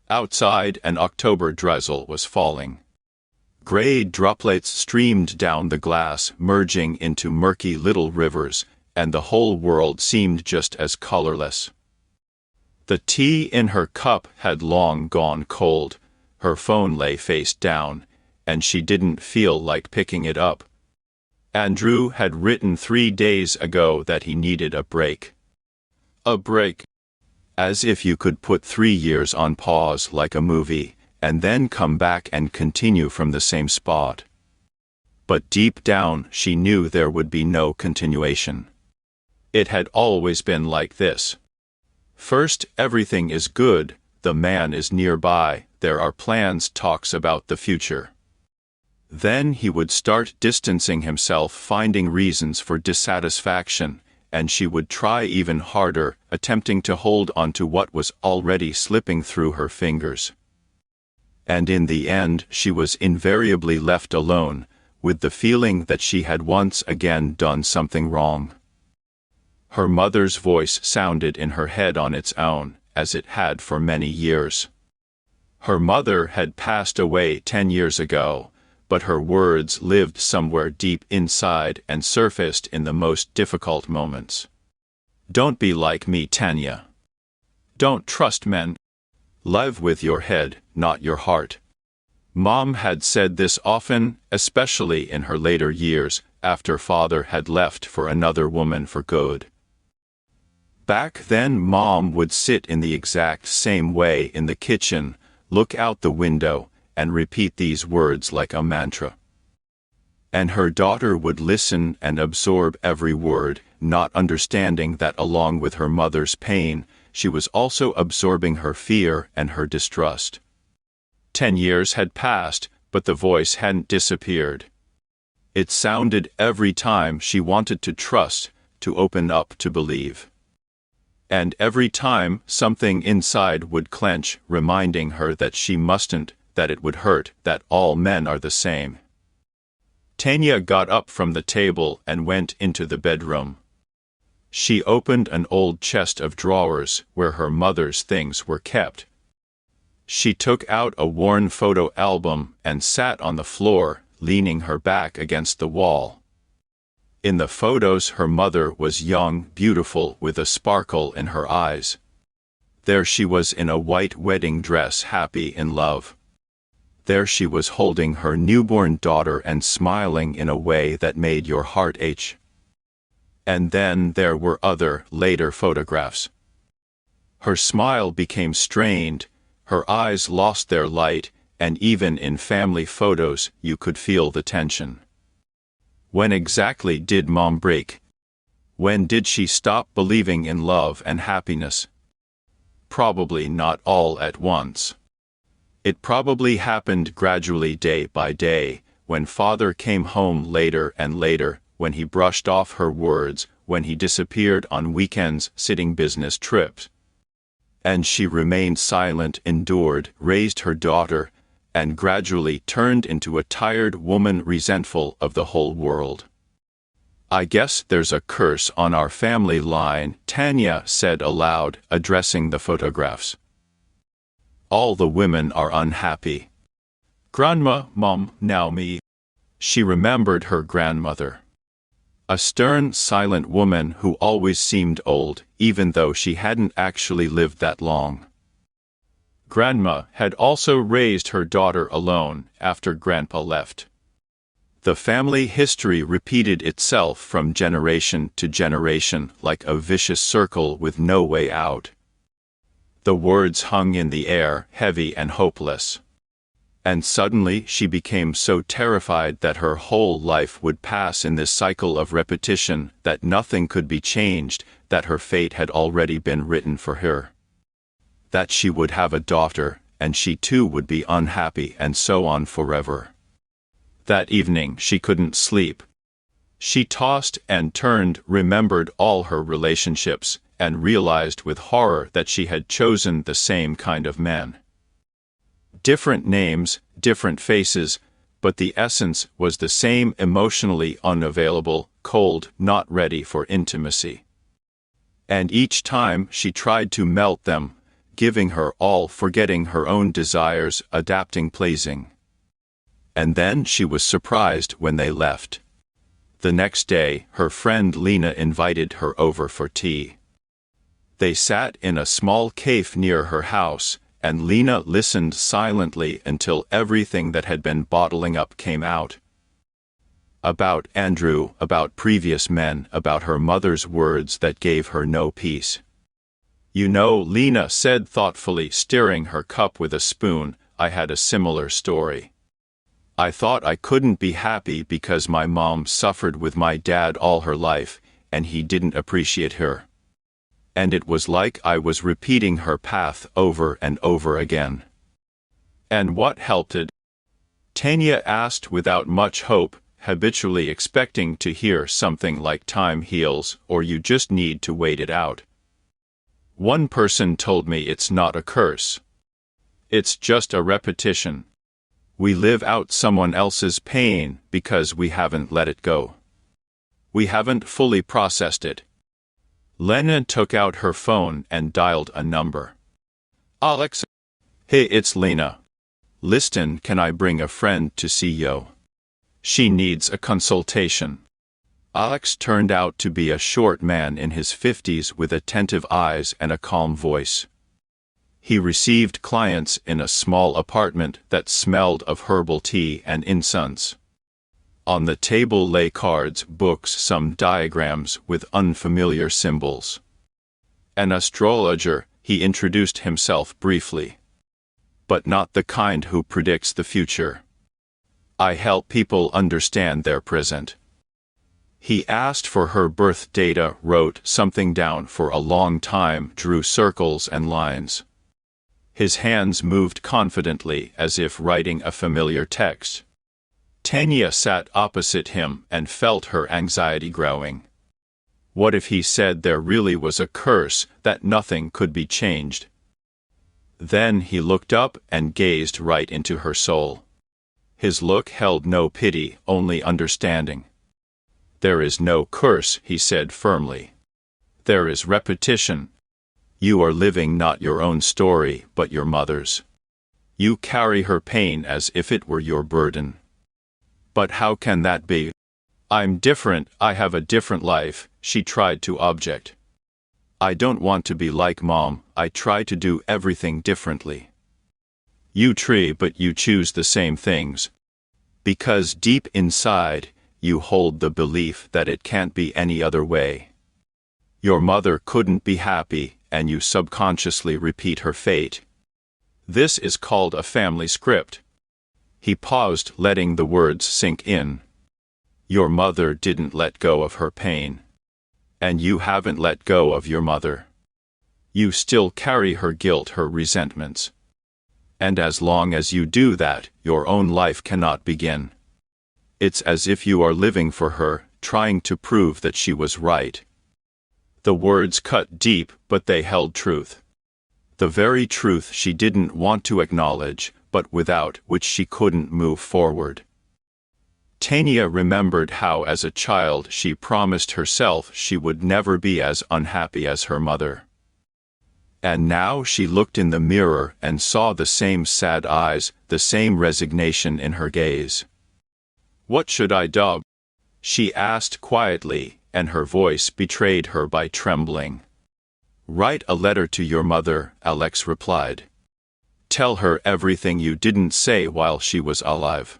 Outside, an October drizzle was falling. Gray droplets streamed down the glass, merging into murky little rivers, and the whole world seemed just as colorless. The tea in her cup had long gone cold, her phone lay face down, and she didn't feel like picking it up. Andrew had written 3 days ago that he needed a break. A break. As if you could put 3 years on pause like a movie, and then come back and continue from the same spot. But deep down she knew there would be no continuation. It had always been like this. First, everything is good, the man is nearby, there are plans, talks about the future. Then he would start distancing himself, finding reasons for dissatisfaction, and she would try even harder, attempting to hold on to what was already slipping through her fingers. And in the end she was invariably left alone, with the feeling that she had once again done something wrong. Her mother's voice sounded in her head on its own, as it had for many years. Her mother had passed away 10 years ago, but her words lived somewhere deep inside and surfaced in the most difficult moments. Don't be like me, Tanya. Don't trust men. Live with your head, not your heart. Mom had said this often, especially in her later years, after father had left for another woman for good. Back then Mom would sit in the exact same way in the kitchen, look out the window, and repeat these words like a mantra. And her daughter would listen and absorb every word, not understanding that along with her mother's pain, she was also absorbing her fear and her distrust. 10 years had passed, but the voice hadn't disappeared. It sounded every time she wanted to trust, to open up, to believe. And every time something inside would clench, reminding her that she mustn't, that it would hurt, that all men are the same. Tanya got up from the table and went into the bedroom. She opened an old chest of drawers where her mother's things were kept. She took out a worn photo album and sat on the floor, leaning her back against the wall. In the photos her mother was young, beautiful, with a sparkle in her eyes. There she was in a white wedding dress, happy in love. There she was holding her newborn daughter and smiling in a way that made your heart ache. And then there were other, later photographs. Her smile became strained, her eyes lost their light, and even in family photos you could feel the tension. When exactly did Mom break? When did she stop believing in love and happiness? Probably not all at once. It probably happened gradually, day by day, when father came home later and later, when he brushed off her words, when he disappeared on weekends, sitting business trips. And she remained silent, endured, raised her daughter, and gradually turned into a tired woman, resentful of the whole world. I guess there's a curse on our family line, Tanya said aloud, addressing the photographs. All the women are unhappy. Grandma, Mom, now me. She remembered her grandmother. A stern, silent woman who always seemed old, even though she hadn't actually lived that long. Grandma had also raised her daughter alone after Grandpa left. The family history repeated itself from generation to generation like a vicious circle with no way out. The words hung in the air, heavy and hopeless. And suddenly she became so terrified that her whole life would pass in this cycle of repetition, that nothing could be changed, that her fate had already been written for her. That she would have a daughter, and she too would be unhappy, and so on forever. That evening she couldn't sleep. She tossed and turned, remembered all her relationships, and realized with horror that she had chosen the same kind of men. Different names, different faces, but the essence was the same: emotionally unavailable, cold, not ready for intimacy. And each time she tried to melt them, giving her all, forgetting her own desires, adapting, pleasing. And then she was surprised when they left. The next day, her friend Lena invited her over for tea. They sat in a small cafe near her house, and Lena listened silently until everything that had been bottling up came out. About Andrew, about previous men, about her mother's words that gave her no peace. "You know," Lena said thoughtfully, stirring her cup with a spoon, "I had a similar story. I thought I couldn't be happy because my mom suffered with my dad all her life, and he didn't appreciate her. And it was like I was repeating her path over and over again." "And what helped it?" Tanya asked without much hope, habitually expecting to hear something like "time heals" or "you just need to wait it out." "One person told me it's not a curse. It's just a repetition. We live out someone else's pain because we haven't let it go. We haven't fully processed it." Lena took out her phone and dialed a number. "Alex? Hey, it's Lena. Listen, can I bring a friend to see you? She needs a consultation." Alex turned out to be a short man in his 50s with attentive eyes and a calm voice. He received clients in a small apartment that smelled of herbal tea and incense. On the table lay cards, books, some diagrams with unfamiliar symbols. "An astrologer," he introduced himself briefly. "But not the kind who predicts the future. I help people understand their present." He asked for her birth data, wrote something down for a long time, drew circles and lines. His hands moved confidently as if writing a familiar text. Tanya sat opposite him and felt her anxiety growing. What if he said there really was a curse, that nothing could be changed? Then he looked up and gazed right into her soul. His look held no pity, only understanding. "There is no curse," he said firmly. "There is repetition. You are living not your own story, but your mother's. You carry her pain as if it were your burden." "But how can that be? I'm different, I have a different life," she tried to object. "I don't want to be like Mom, I try to do everything differently." "You try, but you choose the same things. Because deep inside, you hold the belief that it can't be any other way. Your mother couldn't be happy, and you subconsciously repeat her fate. This is called a family script." He paused, letting the words sink in. "Your mother didn't let go of her pain. And you haven't let go of your mother. You still carry her guilt, her resentments. And as long as you do that, your own life cannot begin. It's as if you are living for her, trying to prove that she was right." The words cut deep, but they held truth. The very truth she didn't want to acknowledge, but without which she couldn't move forward. Tanya remembered how as a child she promised herself she would never be as unhappy as her mother. And now she looked in the mirror and saw the same sad eyes, the same resignation in her gaze. "What should I do?" she asked quietly, and her voice betrayed her by trembling. "Write a letter to your mother," Alex replied. "Tell her everything you didn't say while she was alive.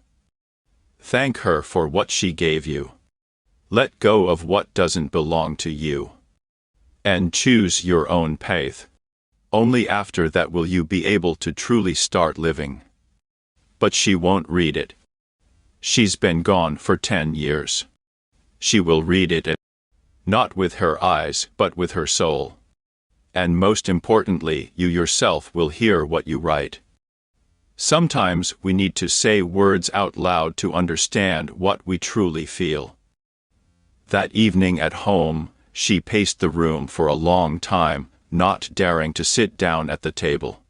Thank her for what she gave you. Let go of what doesn't belong to you. And choose your own path. Only after that will you be able to truly start living." But she won't read it. She's been gone for 10 years. She will read it, not with her eyes, but with her soul. And most importantly, you yourself will hear what you write. Sometimes we need to say words out loud to understand what we truly feel. That evening at home, she paced the room for a long time, not daring to sit down at the table.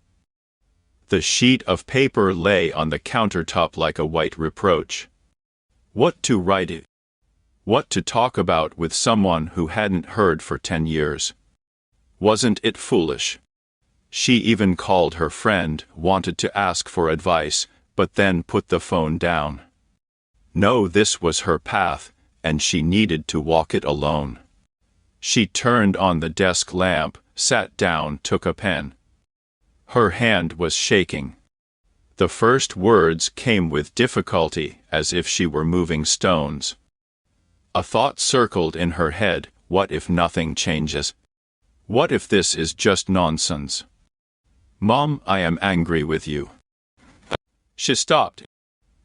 The sheet of paper lay on the countertop like a white reproach. What to write? What to talk about with someone who hadn't heard for 10 years? Wasn't it foolish? She even called her friend, wanted to ask for advice, but then put the phone down. No, this was her path, and she needed to walk it alone. She turned on the desk lamp, sat down, took a pen. Her hand was shaking. The first words came with difficulty, as if she were moving stones. A thought circled in her head: what if nothing changes? What if this is just nonsense? Mom, I am angry with you. She stopped.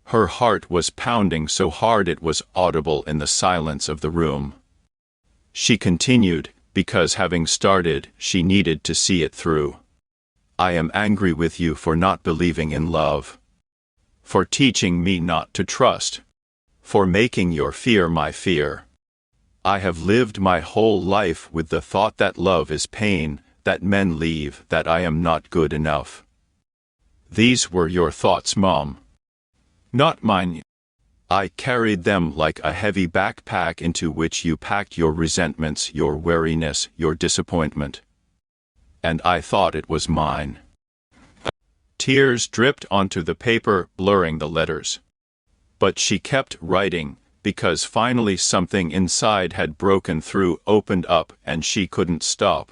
Her heart was pounding so hard it was audible in the silence of the room. She continued, because having started, she needed to see it through. I am angry with you for not believing in love. For teaching me not to trust. For making your fear my fear. I have lived my whole life with the thought that love is pain, that men leave, that I am not good enough. These were your thoughts, Mom. Not mine. I carried them like a heavy backpack into which you packed your resentments, your weariness, your disappointment. And I thought it was mine. Tears dripped onto the paper, blurring the letters. But she kept writing, because finally something inside had broken through, opened up, and she couldn't stop.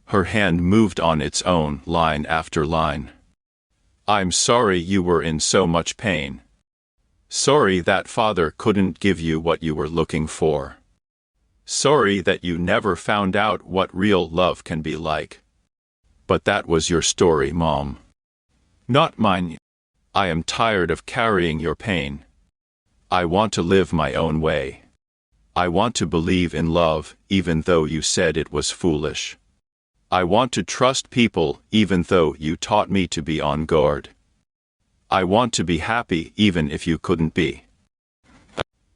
Her hand moved on its own, line after line. I'm sorry you were in so much pain. Sorry that father couldn't give you what you were looking for. Sorry that you never found out what real love can be like. But that was your story, Mom. Not mine. I am tired of carrying your pain. I want to live my own way. I want to believe in love, even though you said it was foolish. I want to trust people, even though you taught me to be on guard. I want to be happy, even if you couldn't be.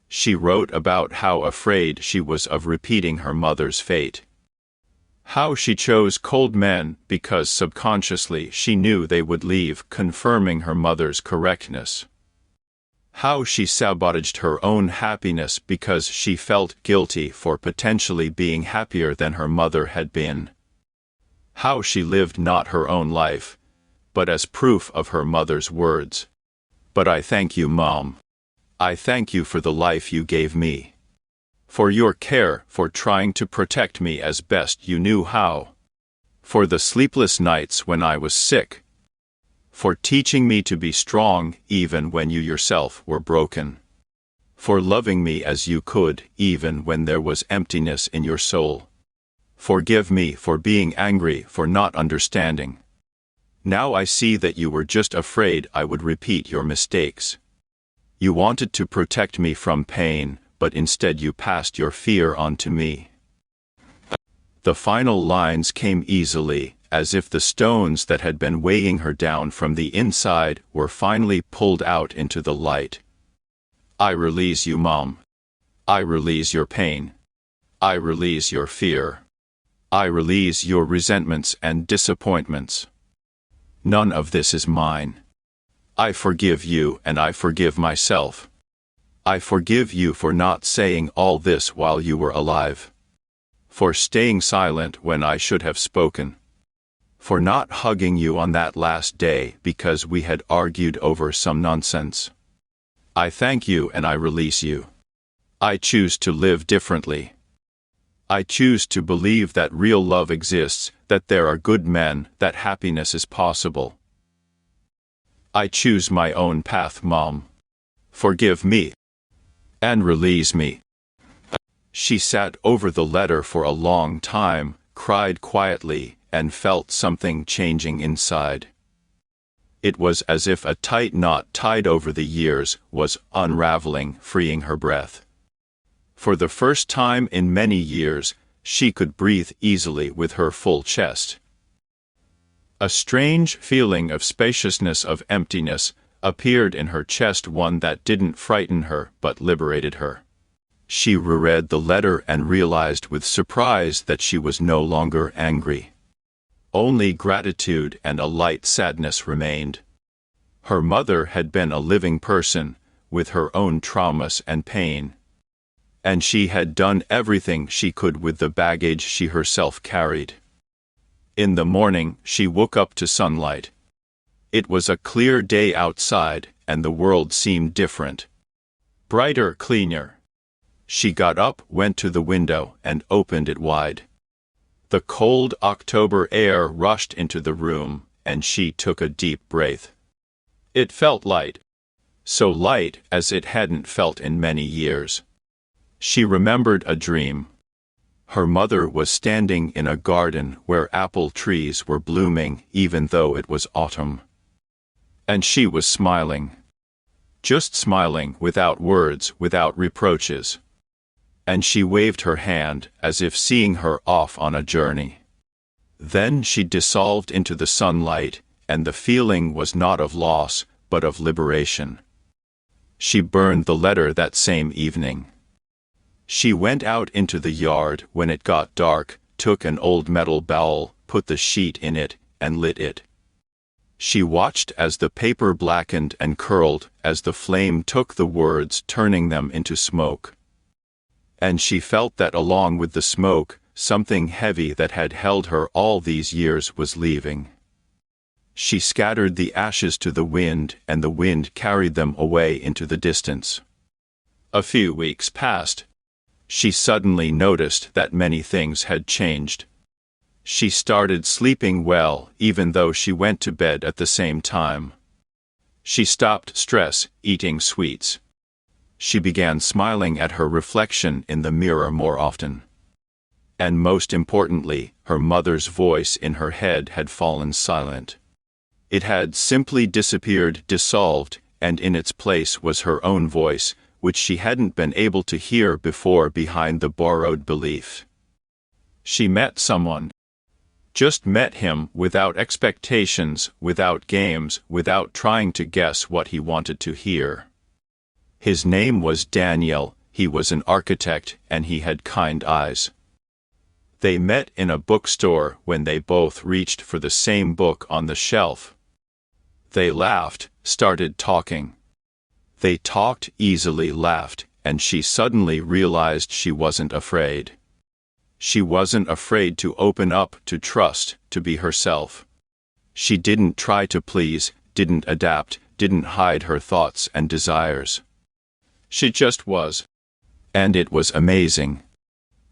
She wrote about how afraid she was of repeating her mother's fate. How she chose cold men because subconsciously she knew they would leave, confirming her mother's correctness. How she sabotaged her own happiness because she felt guilty for potentially being happier than her mother had been. How she lived not her own life, but as proof of her mother's words. But I thank you, Mom. I thank you for the life you gave me. For your care, for trying to protect me as best you knew how. For the sleepless nights when I was sick. For teaching me to be strong even when you yourself were broken. For loving me as you could even when there was emptiness in your soul. Forgive me for being angry, for not understanding. Now I see that you were just afraid I would repeat your mistakes. You wanted to protect me from pain, but instead you passed your fear on to me. The final lines came easily, as if the stones that had been weighing her down from the inside were finally pulled out into the light. I release you, Mom. I release your pain. I release your fear. I release your resentments and disappointments. None of this is mine. I forgive you and I forgive myself. I forgive you for not saying all this while you were alive. For staying silent when I should have spoken. For not hugging you on that last day because we had argued over some nonsense. I thank you and I release you. I choose to live differently. I choose to believe that real love exists, that there are good men, that happiness is possible. I choose my own path, Mom. Forgive me. And release me. She sat over the letter for a long time, cried quietly, and felt something changing inside. It was as if a tight knot tied over the years was unraveling, freeing her breath. For the first time in many years, she could breathe easily with her full chest. A strange feeling of spaciousness, of emptiness, appeared in her chest, one that didn't frighten her but liberated her. She reread the letter and realized with surprise that she was no longer angry. Only gratitude and a light sadness remained. Her mother had been a living person, with her own traumas and pain. And she had done everything she could with the baggage she herself carried. In the morning, she woke up to sunlight. It was a clear day outside, and the world seemed different. Brighter, cleaner. She got up, went to the window, and opened it wide. The cold October air rushed into the room, and she took a deep breath. It felt light. So light as it hadn't felt in many years. She remembered a dream. Her mother was standing in a garden where apple trees were blooming even though it was autumn. And she was smiling. Just smiling, without words, without reproaches. And she waved her hand as if seeing her off on a journey. Then she dissolved into the sunlight, and the feeling was not of loss, but of liberation. She burned the letter that same evening. She went out into the yard when it got dark, took an old metal bowl, put the sheet in it, and lit it. She watched as the paper blackened and curled, as the flame took the words, turning them into smoke. And she felt that along with the smoke, something heavy that had held her all these years was leaving. She scattered the ashes to the wind, and the wind carried them away into the distance. A few weeks passed. She suddenly noticed that many things had changed. She started sleeping well, even though she went to bed at the same time. She stopped stress, eating sweets. She began smiling at her reflection in the mirror more often. And most importantly, her mother's voice in her head had fallen silent. It had simply disappeared, dissolved, and in its place was her own voice, which she hadn't been able to hear before behind the borrowed belief. She met someone. Just met him, without expectations, without games, without trying to guess what he wanted to hear. His name was Daniel, he was an architect, and he had kind eyes. They met in a bookstore when they both reached for the same book on the shelf. They laughed, started talking. They talked, easily laughed, and she suddenly realized she wasn't afraid. She wasn't afraid to open up, to trust, to be herself. She didn't try to please, didn't adapt, didn't hide her thoughts and desires. She just was. And it was amazing.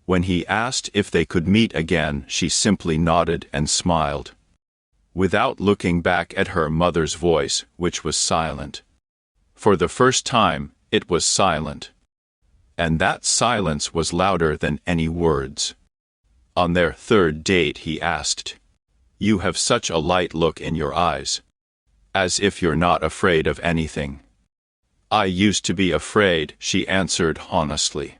When he asked if they could meet again, she simply nodded and smiled. Without looking back at her mother's voice, which was silent. For the first time, it was silent. And that silence was louder than any words. On their third date he asked, "You have such a light look in your eyes. As if you're not afraid of anything." "I used to be afraid," she answered honestly.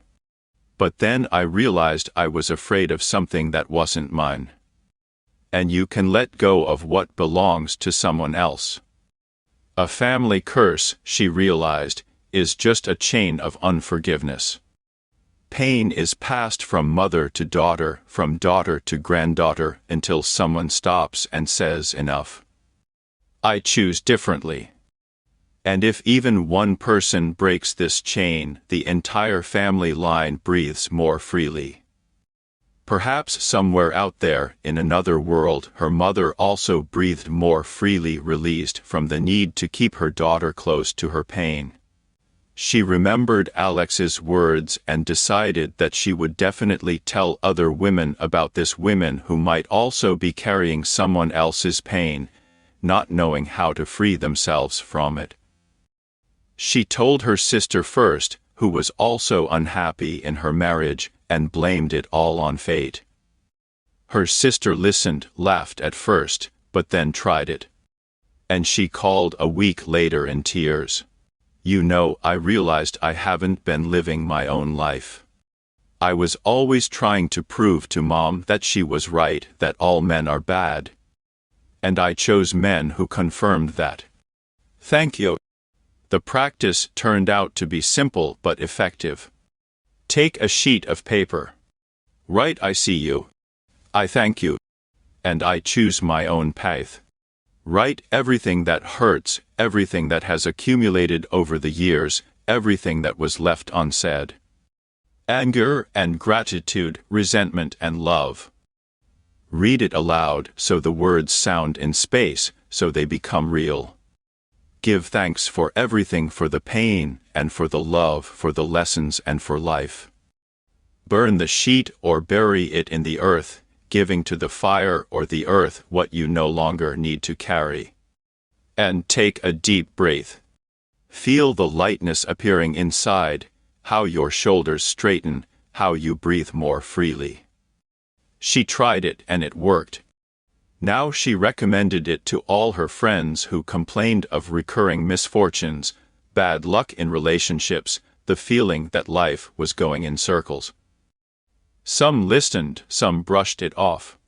"But then I realized I was afraid of something that wasn't mine." And you can let go of what belongs to someone else. A family curse, she realized, is just a chain of unforgiveness. Pain is passed from mother to daughter, from daughter to granddaughter, until someone stops and says enough. I choose differently. And if even one person breaks this chain, the entire family line breathes more freely. Perhaps somewhere out there, in another world, her mother also breathed more freely, released from the need to keep her daughter close to her pain. She remembered Alex's words and decided that she would definitely tell other women about this, women who might also be carrying someone else's pain, not knowing how to free themselves from it. She told her sister first, who was also unhappy in her marriage, and blamed it all on fate. Her sister listened, laughed at first, but then tried it. And she called a week later in tears. "You know, I realized I haven't been living my own life. I was always trying to prove to Mom that she was right, that all men are bad. And I chose men who confirmed that." Thank you. The practice turned out to be simple but effective. Take a sheet of paper. Write "I see you. I thank you. And I choose my own path." Write everything that hurts, everything that has accumulated over the years, everything that was left unsaid. Anger and gratitude, resentment and love. Read it aloud so the words sound in space, so they become real. Give thanks for everything, for the pain, and for the love, for the lessons, and for life. Burn the sheet or bury it in the earth, giving to the fire or the earth what you no longer need to carry. And take a deep breath. Feel the lightness appearing inside, how your shoulders straighten, how you breathe more freely. She tried it and it worked. Now she recommended it to all her friends who complained of recurring misfortunes, bad luck in relationships, the feeling that life was going in circles. Some listened, some brushed it off.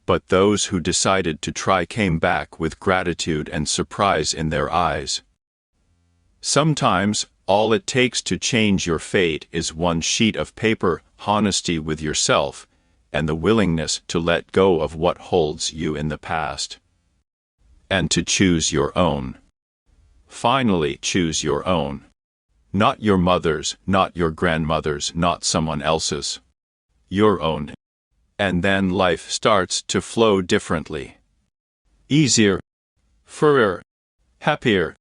But those who decided to try came back with gratitude and surprise in their eyes. Sometimes, all it takes to change your fate is one sheet of paper, honesty with yourself, and the willingness to let go of what holds you in the past. And to choose your own. Finally, choose your own. Not your mother's, not your grandmother's, not someone else's. Your own. And then life starts to flow differently. Easier. Freer. Happier.